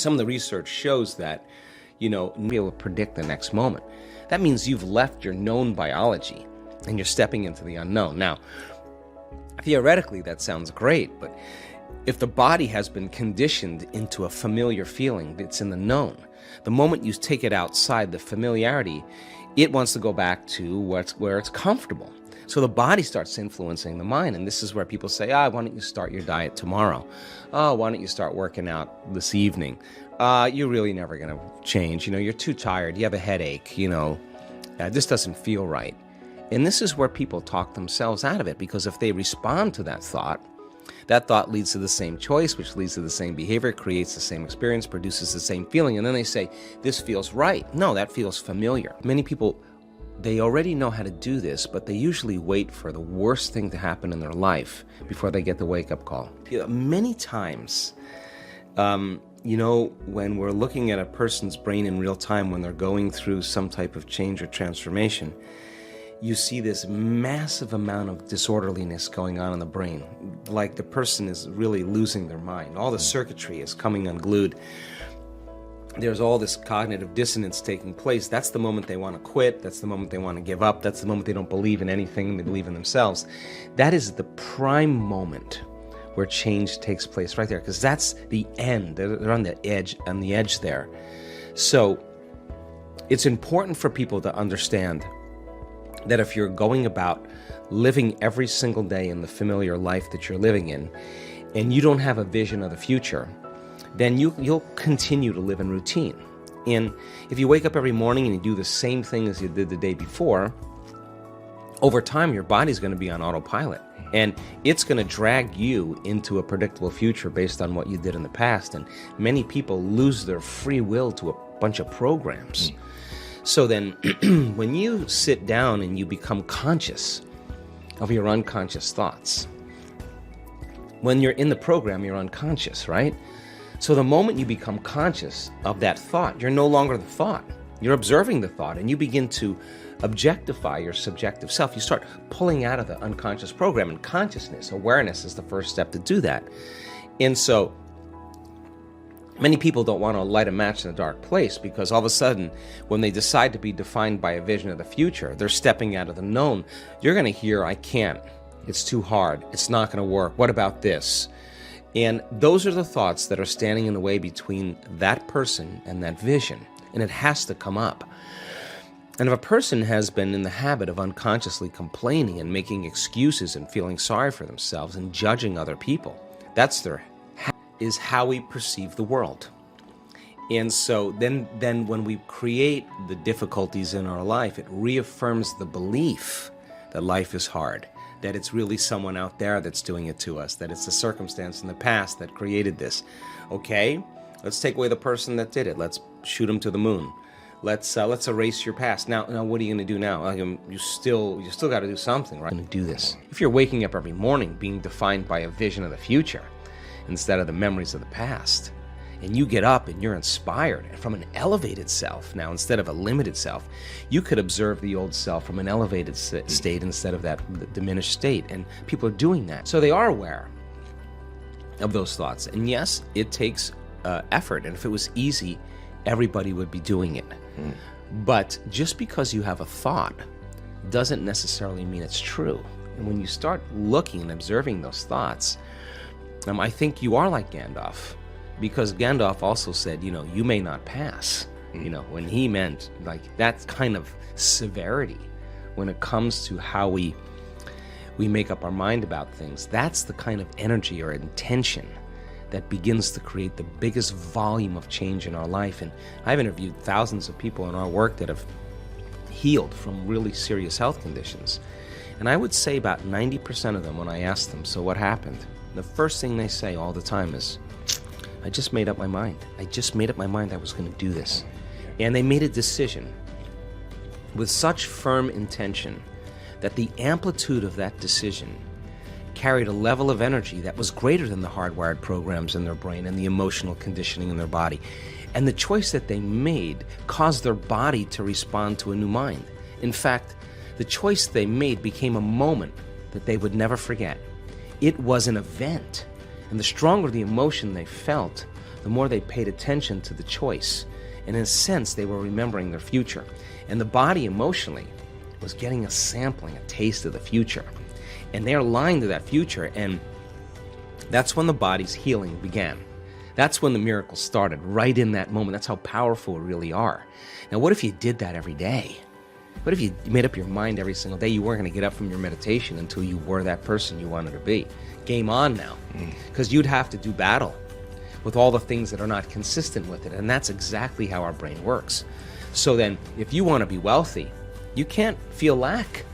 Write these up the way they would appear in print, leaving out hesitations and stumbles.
Some of the research shows that, be able to predict the next moment. That means you've left your known biology and you're stepping into the unknown. Now, theoretically, that sounds great, but if the body has been conditioned into a familiar feeling that's in the known, the moment you take it outside the familiarity, it wants to go back to where it's comfortable. So the body starts influencing the mind, and this is where people say, why don't you start your diet tomorrow? Oh, why don't you start working out this evening? You're really never going to change. You're too tired. You have a headache. This doesn't feel right. And this is where people talk themselves out of it, because if they respond to that thought leads to the same choice, which leads to the same behavior, creates the same experience, produces the same feeling, and then they say, this feels right. No, that feels familiar. Many people, they already know how to do this, but they usually wait for the worst thing to happen in their life before they get the wake-up call. Many times, when we're looking at a person's brain in real time, when they're going through some type of change or transformation, you see this massive amount of disorderliness going on in the brain. Like the person is really losing their mind. All the circuitry is coming unglued. There's all this cognitive dissonance taking place. That's the moment they want to quit. That's the moment they want to give up. That's the moment they don't believe in anything. They believe in themselves. That is the prime moment where change takes place right there, because that's the end. They're on the edge there. So it's important for people to understand that if you're going about living every single day in the familiar life that you're living in, and you don't have a vision of the future, then you'll continue to live in routine. And if you wake up every morning and you do the same thing as you did the day before, over time your body's going to be on autopilot, and it's going to drag you into a predictable future based on what you did in the past. And many people lose their free will to a bunch of programs. So then when you sit down and you become conscious of your unconscious thoughts, when you're in the program, you're unconscious, right? So the moment you become conscious of that thought, you're no longer the thought. You're observing the thought, and you begin to objectify your subjective self. You start pulling out of the unconscious program, and consciousness, awareness is the first step to do that. And so many people don't want to light a match in a dark place, because all of a sudden, when they decide to be defined by a vision of the future, they're stepping out of the known. You're going to hear, I can't. It's too hard. It's not going to work. What about this? And those are the thoughts that are standing in the way between that person and that vision. And it has to come up. And if a person has been in the habit of unconsciously complaining and making excuses and feeling sorry for themselves and judging other people, that's is how we perceive the world. And so then when we create the difficulties in our life, it reaffirms the belief that life is hard, that it's really someone out there that's doing it to us, that it's a circumstance in the past that created this. Okay, let's take away the person that did it. Let's shoot him to the moon. Let's erase your past. Now, what are you going to do now? You still got to do something, right? Going to do this. If you're waking up every morning being defined by a vision of the future instead of the memories of the past, and you get up and you're inspired from an elevated self now instead of a limited self, you could observe the old self from an elevated state instead of that diminished state. And people are doing that. So they are aware of those thoughts. And yes, it takes effort. And if it was easy, everybody would be doing it. But just because you have a thought doesn't necessarily mean it's true. And when you start looking and observing those thoughts, I think you are like Gandalf. Because Gandalf also said, you may not pass, when he meant like that kind of severity when it comes to how we make up our mind about things. That's the kind of energy or intention that begins to create the biggest volume of change in our life. And I've interviewed thousands of people in our work that have healed from really serious health conditions. And I would say about 90% of them, when I ask them, so what happened? The first thing they say all the time is, I just made up my mind. I just made up my mind I was going to do this. And they made a decision with such firm intention that the amplitude of that decision carried a level of energy that was greater than the hardwired programs in their brain and the emotional conditioning in their body. And the choice that they made caused their body to respond to a new mind. In fact, the choice they made became a moment that they would never forget. It was an event. And the stronger the emotion they felt, the more they paid attention to the choice. And in a sense, they were remembering their future. And the body emotionally was getting a sampling, a taste of the future. And they're aligned to that future, and that's when the body's healing began. That's when the miracle started, right in that moment. That's how powerful we really are. Now, what if you did that every day? What if you made up your mind every single day you weren't going to get up from your meditation until you were that person you wanted to be? Game on now. Because you'd have to do battle with all the things that are not consistent with it. And that's exactly how our brain works. So then, if you want to be wealthy, you can't feel lack.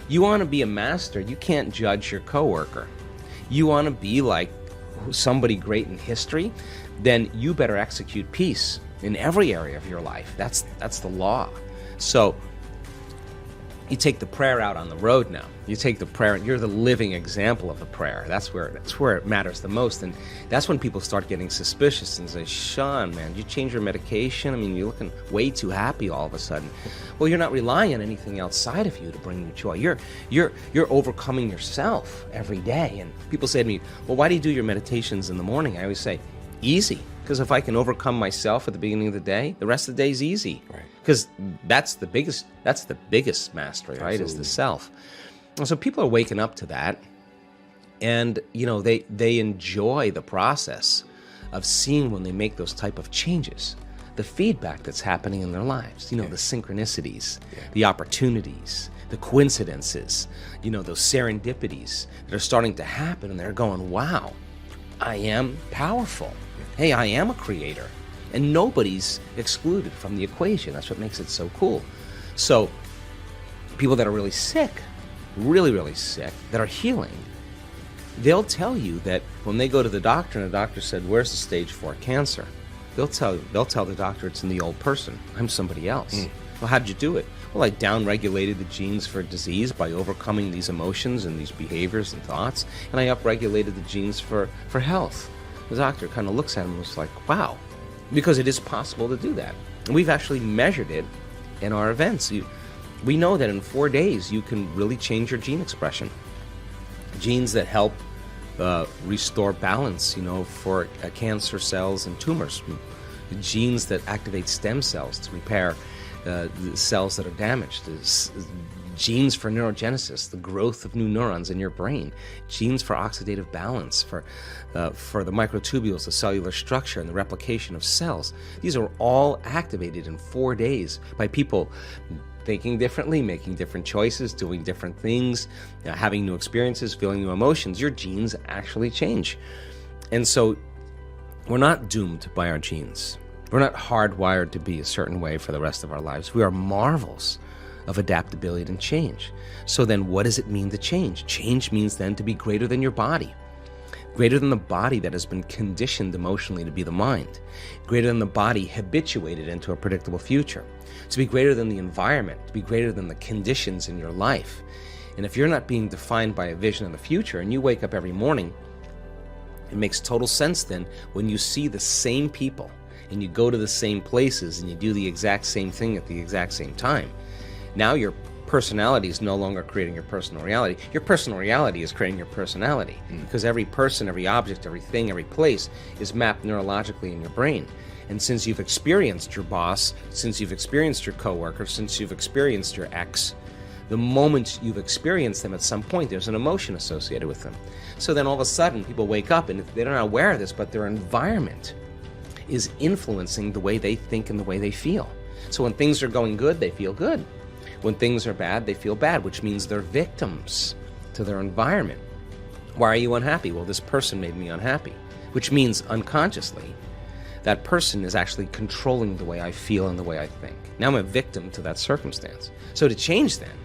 You want to be a master, you can't judge your coworker. You want to be like somebody great in history, then you better execute peace in every area of your life. That's the law. So you take the prayer out on the road now. You take the prayer, and you're the living example of the prayer. That's where it matters the most. And that's when people start getting suspicious and say, Sean, man, did you change your medication? I mean, you're looking way too happy all of a sudden. Well, you're not relying on anything outside of you to bring you joy. You're overcoming yourself every day. And people say to me, well, why do you do your meditations in the morning? I always say, easy. Because if I can overcome myself at the beginning of the day, the rest of the day is easy. Right. Because that's the biggest mastery, right? Absolutely. Is the self. And so people are waking up to that, and they enjoy the process of seeing when they make those type of changes, the feedback that's happening in their lives. The synchronicities, the opportunities, the coincidences, those serendipities that are starting to happen, and they're going, wow, I am powerful. Hey, I am a creator. And nobody's excluded from the equation. That's what makes it so cool. So people that are really sick, really, really sick, that are healing, they'll tell you that when they go to the doctor and the doctor said, where's the stage 4 cancer? They'll tell the doctor it's in the old person. I'm somebody else. Well, how'd you do it? Well, I downregulated the genes for disease by overcoming these emotions and these behaviors and thoughts, and I upregulated the genes for health. The doctor kind of looks at him and was like, wow. Because it is possible to do that. And we've actually measured it in our events. We know that in 4 days you can really change your gene expression. Genes that help restore balance, for cancer cells and tumors. Genes that activate stem cells to repair the cells that are damaged. Genes for neurogenesis, the growth of new neurons in your brain. Genes for oxidative balance, for the microtubules, the cellular structure, and the replication of cells. These are all activated in 4 days by people thinking differently, making different choices, doing different things, having new experiences, feeling new emotions. Your genes actually change. And so we're not doomed by our genes. We're not hardwired to be a certain way for the rest of our lives. We are marvels of adaptability and change. So then what does it mean to change? Change means then to be greater than your body, greater than the body that has been conditioned emotionally to be the mind, greater than the body habituated into a predictable future, to be greater than the environment, to be greater than the conditions in your life. And if you're not being defined by a vision of the future and you wake up every morning, it makes total sense then when you see the same people and you go to the same places and you do the exact same thing at the exact same time. Now your personality is no longer creating your personal reality. Your personal reality is creating your personality. Because every person, every object, every thing, every place is mapped neurologically in your brain. And since you've experienced your boss, since you've experienced your coworker, since you've experienced your ex, the moment you've experienced them at some point, there's an emotion associated with them. So then all of a sudden people wake up and they're not aware of this, but their environment is influencing the way they think and the way they feel. So when things are going good, they feel good. When things are bad, they feel bad, which means they're victims to their environment. Why are you unhappy? Well, this person made me unhappy, which means unconsciously, that person is actually controlling the way I feel and the way I think. Now I'm a victim to that circumstance. So to change then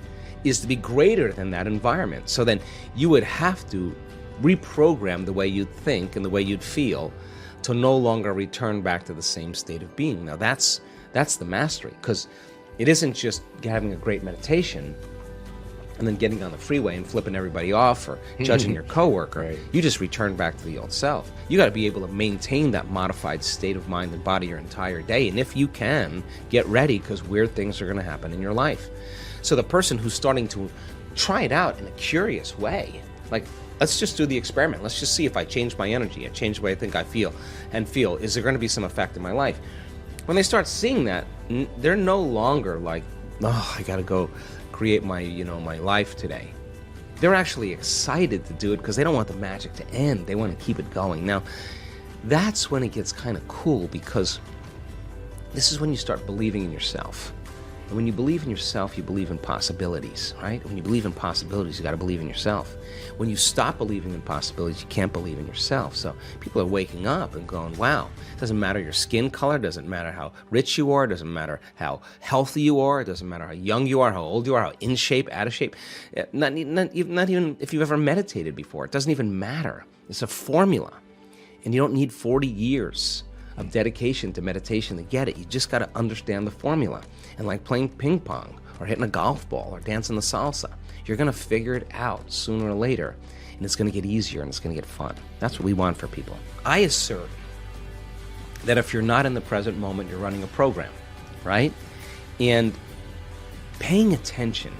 is to be greater than that environment. So then you would have to reprogram the way you'd think and the way you'd feel to no longer return back to the same state of being. Now that's the mastery, because it isn't just having a great meditation and then getting on the freeway and flipping everybody off or judging your coworker. Right. You just return back to the old self. You got to be able to maintain that modified state of mind and body your entire day. And if you can, get ready, because weird things are going to happen in your life. So the person who's starting to try it out in a curious way, like let's just do the experiment. Let's just see if I change my energy, I change the way I think I feel, is there going to be some effect in my life? When they start seeing that, they're no longer like, oh, I got to go create my, my life today. They're actually excited to do it because they don't want the magic to end. They want to keep it going. Now, that's when it gets kind of cool, because this is when you start believing in yourself. And when you believe in yourself, you believe in possibilities, right? When you believe in possibilities, you got to believe in yourself. When you stop believing in possibilities, you can't believe in yourself. So people are waking up and going, wow, it doesn't matter your skin color, doesn't matter how rich you are, doesn't matter how healthy you are, it doesn't matter how young you are, how old you are, how in shape, out of shape. Not even if you've ever meditated before. It doesn't even matter. It's a formula. And you don't need 40 years of dedication to meditation to get it. You just got to understand the formula. And like playing ping pong or hitting a golf ball or dancing the salsa, you're going to figure it out sooner or later, and it's going to get easier and it's going to get fun. That's what we want for people. I assert that if you're not in the present moment, you're running a program, right? And paying attention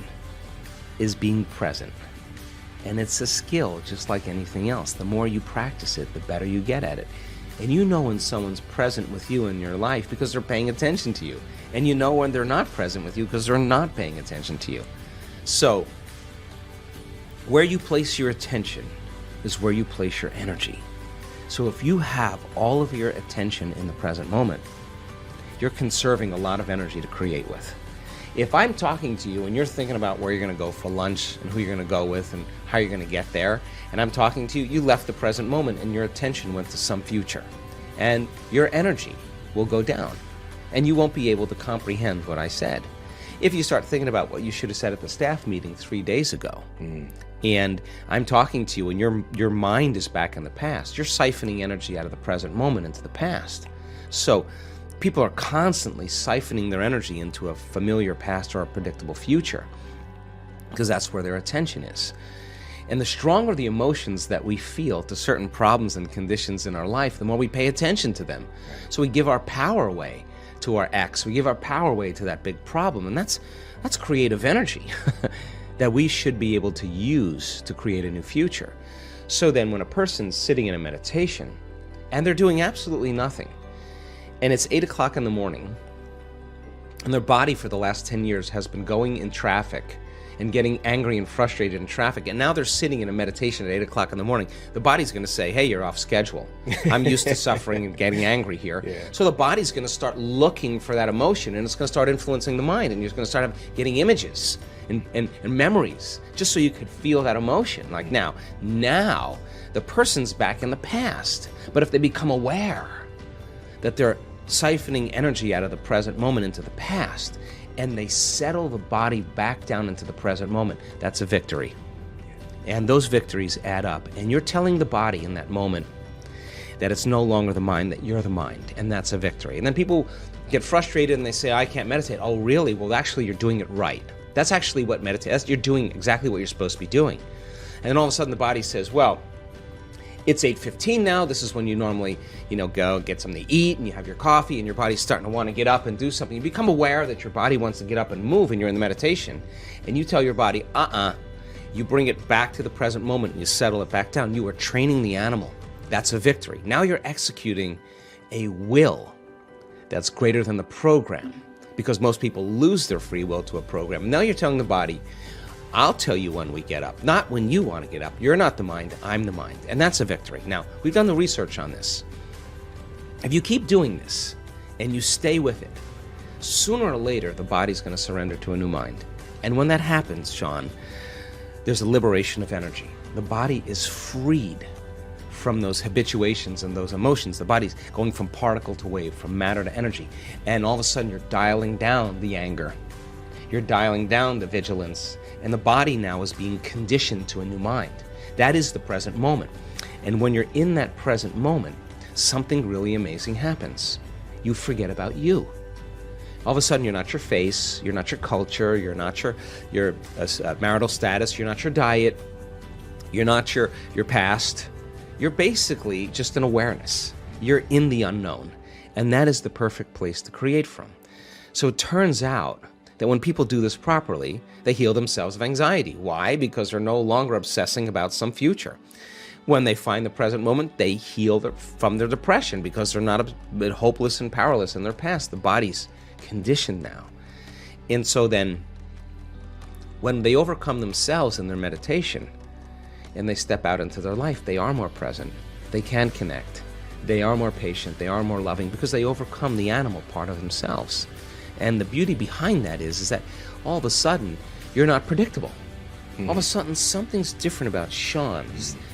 is being present. And it's a skill just like anything else. The more you practice it, the better you get at it. And you know when someone's present with you in your life because they're paying attention to you. And you know when they're not present with you because they're not paying attention to you. So, where you place your attention is where you place your energy. So if you have all of your attention in the present moment, you're conserving a lot of energy to create with. If I'm talking to you and you're thinking about where you're going to go for lunch and who you're going to go with and how you're going to get there, and I'm talking to you, you left the present moment and your attention went to some future. And your energy will go down and you won't be able to comprehend what I said. If you start thinking about what you should have said at the staff meeting 3 days ago, and I'm talking to you and your mind is back in the past, you're siphoning energy out of the present moment into the past. So people are constantly siphoning their energy into a familiar past or a predictable future because that's where their attention is. And the stronger the emotions that we feel to certain problems and conditions in our life, the more we pay attention to them. So we give our power away to our ex. We give our power away to that big problem. And that's creative energy that we should be able to use to create a new future. So then when a person's sitting in a meditation and they're doing absolutely nothing, and it's 8 o'clock in the morning, and their body for the last 10 years has been going in traffic and getting angry and frustrated in traffic, and now they're sitting in a meditation at 8 o'clock in the morning, the body's going to say, hey, you're off schedule. I'm used to suffering and getting angry here. Yeah. So the body's going to start looking for that emotion, and it's going to start influencing the mind, and you're going to start getting images and memories just so you could feel that emotion. Like now the person's back in the past. But if they become aware that they're siphoning energy out of the present moment into the past, and they settle the body back down into the present moment, that's a victory. And those victories add up. And you're telling the body in that moment that it's no longer the mind, that you're the mind, and that's a victory. And then people get frustrated and they say, I can't meditate. Oh, really? Well, actually, you're doing it right. That's actually what meditation, you're doing exactly what you're supposed to be doing. And then all of a sudden the body says, well, it's 8:15 now. This is when you normally, go get something to eat and you have your coffee and your body's starting to want to get up and do something. You become aware that your body wants to get up and move and you're in the meditation. And you tell your body, You bring it back to the present moment and you settle it back down. You are training the animal. That's a victory. Now you're executing a will that's greater than the program, because most people lose their free will to a program. Now you're telling the body, I'll tell you when we get up, not when you want to get up. You're not the mind, I'm the mind. And that's a victory. Now, we've done the research on this. If you keep doing this and you stay with it, sooner or later, the body's going to surrender to a new mind. And when that happens, Sean, there's a liberation of energy. The body is freed from those habituations and those emotions. The body's going from particle to wave, from matter to energy. And all of a sudden, you're dialing down the anger. You're dialing down the vigilance. And the body now is being conditioned to a new mind. That is the present moment. And when you're in that present moment, something really amazing happens. You forget about you. All of a sudden, you're not your face, you're not your culture, you're not your marital status, you're not your diet, you're not your past. You're basically just an awareness. You're in the unknown. And that is the perfect place to create from. So it turns out that when people do this properly, they heal themselves of anxiety. Why? Because they're no longer obsessing about some future. When they find the present moment, they heal from their depression because they're not hopeless and powerless in their past. The body's conditioned now. And so then, when they overcome themselves in their meditation and they step out into their life, they are more present. They can connect. They are more patient. They are more loving because they overcome the animal part of themselves. And the beauty behind that is that all of a sudden, you're not predictable. All of a sudden, something's different about Sean.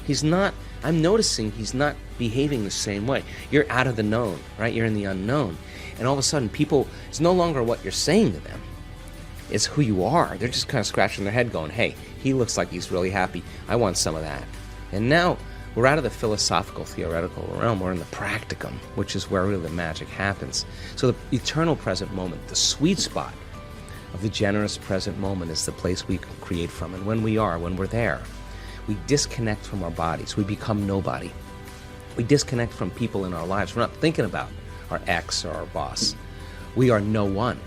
He's not, I'm noticing he's not behaving the same way. You're out of the known, right? You're in the unknown. And all of a sudden, people, it's no longer what you're saying to them. It's who you are. They're just kind of scratching their head going, hey, he looks like he's really happy. I want some of that. And now, we're out of the philosophical, theoretical realm. We're in the practicum, which is where really the magic happens. So the eternal present moment, the sweet spot of the generous present moment is the place we can create from. And when we're there, we disconnect from our bodies. We become nobody. We disconnect from people in our lives. We're not thinking about our ex or our boss. We are no one.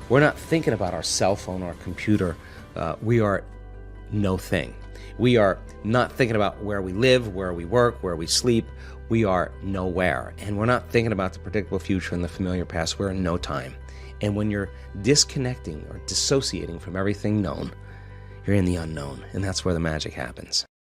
We're not thinking about our cell phone or our computer. We are no thing. We are not thinking about where we live, where we work, where we sleep. We are nowhere. And we're not thinking about the predictable future and the familiar past. We're in no time. And when you're disconnecting or dissociating from everything known, you're in the unknown. And that's where the magic happens.